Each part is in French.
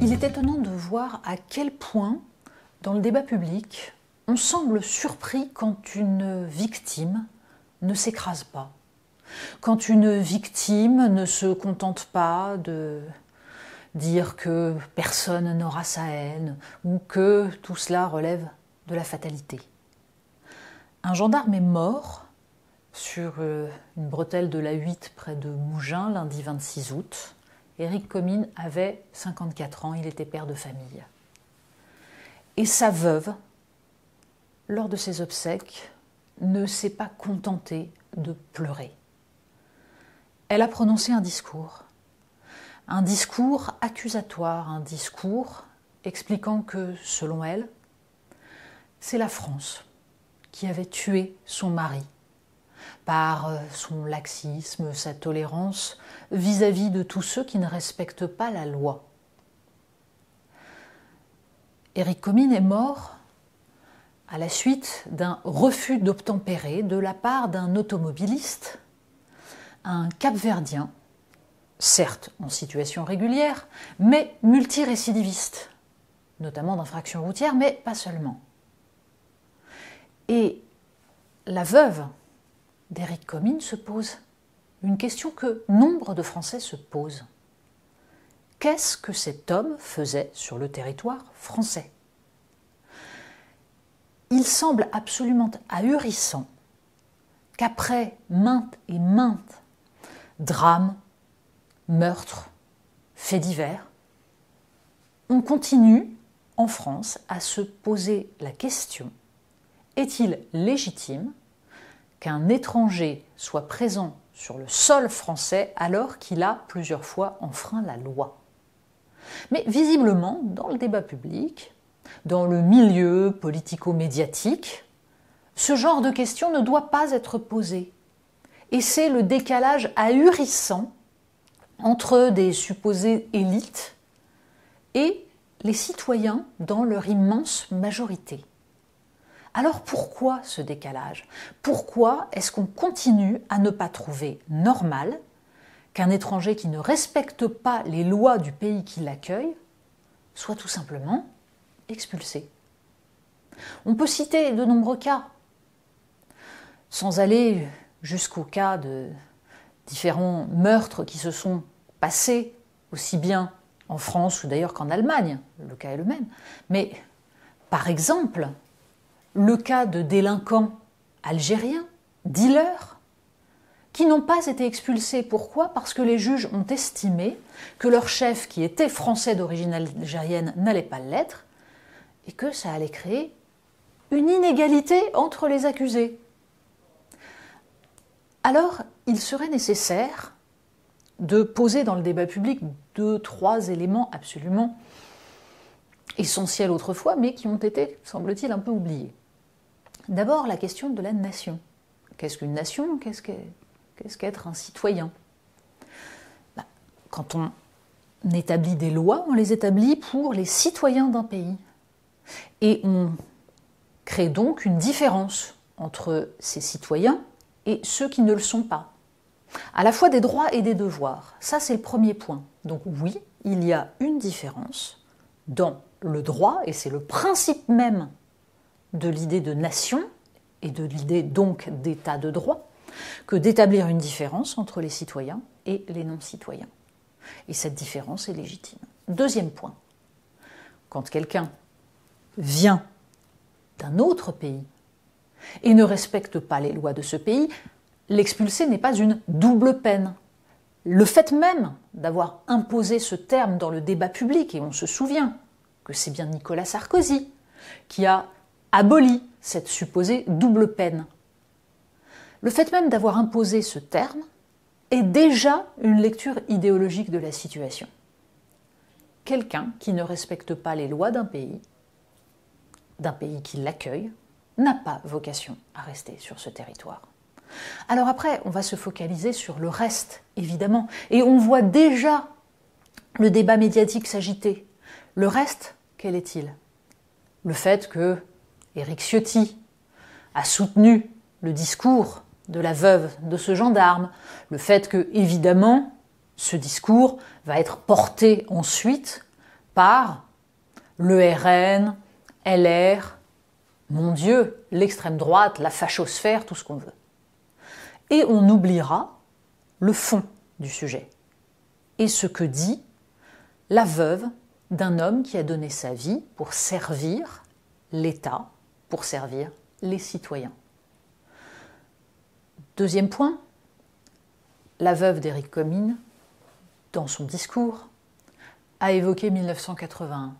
Il est étonnant de voir à quel point, dans le débat public, on semble surpris quand une victime ne s'écrase pas, quand une victime ne se contente pas de dire que personne n'aura sa haine ou que tout cela relève de la fatalité. Un gendarme est mort sur une bretelle de l'A8 près de Mougins lundi 26 août. Éric Comines avait 54 ans, il était père de famille. Et sa veuve, lors de ses obsèques, ne s'est pas contentée de pleurer. Elle a prononcé un discours accusatoire, un discours expliquant que, selon elle, c'est la France qui avait tué son mari par son laxisme, sa tolérance vis-à-vis de tous ceux qui ne respectent pas la loi. Éric Comines est mort à la suite d'un refus d'obtempérer de la part d'un automobiliste, un Cap-Verdien, certes en situation régulière, mais multirécidiviste, notamment d'infractions routières, mais pas seulement. Et la veuve d'Éric Comines se pose une question que nombre de Français se posent. Qu'est-ce que cet homme faisait sur le territoire français ? Il semble absolument ahurissant qu'après maintes et maintes drames, meurtres, faits divers, on continue en France à se poser la question: est-il légitime qu'un étranger soit présent sur le sol français alors qu'il a plusieurs fois enfreint la loi? Mais visiblement, dans le débat public, dans le milieu politico-médiatique, ce genre de question ne doit pas être posé. Et c'est le décalage ahurissant entre des supposées élites et les citoyens dans leur immense majorité. Alors pourquoi ce décalage ? Pourquoi est-ce qu'on continue à ne pas trouver normal qu'un étranger qui ne respecte pas les lois du pays qui l'accueille soit tout simplement expulsé ? On peut citer de nombreux cas, sans aller jusqu'au cas de différents meurtres qui se sont passés aussi bien en France ou d'ailleurs qu'en Allemagne, le cas est le même. Mais par exemple, le cas de délinquants algériens, dealers, qui n'ont pas été expulsés. Pourquoi ? Parce que les juges ont estimé que leur chef, qui était français d'origine algérienne, n'allait pas l'être, et que ça allait créer une inégalité entre les accusés. Alors, il serait nécessaire de poser dans le débat public 2-3 éléments absolument essentiels autrefois, mais qui ont été, semble-t-il, un peu oubliés. D'abord, la question de la nation. Qu'est-ce qu'une nation ? Qu'est-ce qu'être un citoyen ? Quand on établit des lois, on les établit pour les citoyens d'un pays. Et on crée donc une différence entre ces citoyens et ceux qui ne le sont pas. À la fois des droits et des devoirs. Ça, c'est le premier point. Donc oui, il y a une différence dans le droit, et c'est le principe même de l'idée de nation et de l'idée donc d'état de droit, que d'établir une différence entre les citoyens et les non-citoyens. Et cette différence est légitime. Deuxième point, quand quelqu'un vient d'un autre pays et ne respecte pas les lois de ce pays, l'expulser n'est pas une double peine. Le fait même d'avoir imposé ce terme dans le débat public, et on se souvient que c'est bien Nicolas Sarkozy qui a aboli cette supposée double peine. Le fait même d'avoir imposé ce terme est déjà une lecture idéologique de la situation. Quelqu'un qui ne respecte pas les lois d'un pays qui l'accueille, n'a pas vocation à rester sur ce territoire. Alors après, on va se focaliser sur le reste, évidemment, et on voit déjà le débat médiatique s'agiter. Le reste, quel est-il ? Le fait que Éric Ciotti a soutenu le discours de la veuve de ce gendarme, le fait que, évidemment, ce discours va être porté ensuite par le RN, LR, mon Dieu, l'extrême droite, la fachosphère, tout ce qu'on veut. Et on oubliera le fond du sujet et ce que dit la veuve d'un homme qui a donné sa vie pour servir l'État, pour servir les citoyens. Deuxième point, la veuve d'Éric Comines, dans son discours, a évoqué 1981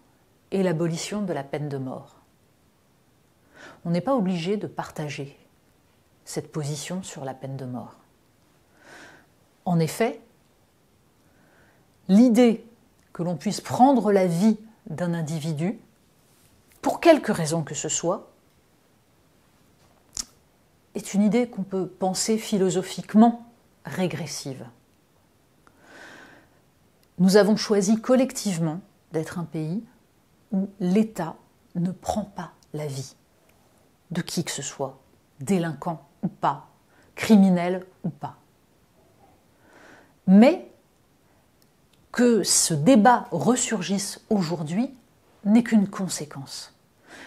et l'abolition de la peine de mort. On n'est pas obligé de partager cette position sur la peine de mort. En effet, l'idée que l'on puisse prendre la vie d'un individu, pour quelque raison que ce soit, est une idée qu'on peut penser philosophiquement régressive. Nous avons choisi collectivement d'être un pays où l'État ne prend pas la vie de qui que ce soit, délinquant ou pas, criminel ou pas. Mais que ce débat ressurgisse aujourd'hui n'est qu'une conséquence.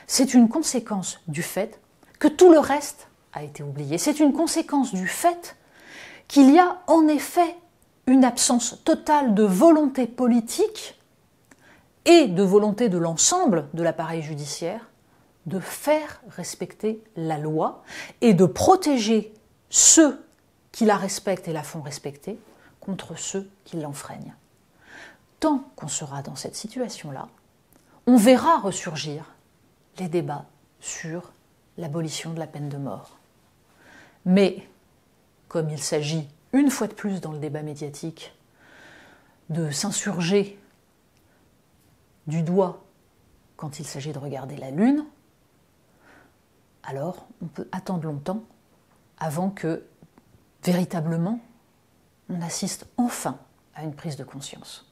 C'est une conséquence du fait que tout le reste a été oublié. C'est une conséquence du fait qu'il y a en effet une absence totale de volonté politique et de volonté de l'ensemble de l'appareil judiciaire de faire respecter la loi et de protéger ceux qui la respectent et la font respecter contre ceux qui l'enfreignent. Tant qu'on sera dans cette situation-là, on verra ressurgir les débats sur l'abolition de la peine de mort. Mais, comme il s'agit, une fois de plus dans le débat médiatique, de s'insurger du doigt quand il s'agit de regarder la Lune, alors on peut attendre longtemps avant que, véritablement, on assiste enfin à une prise de conscience.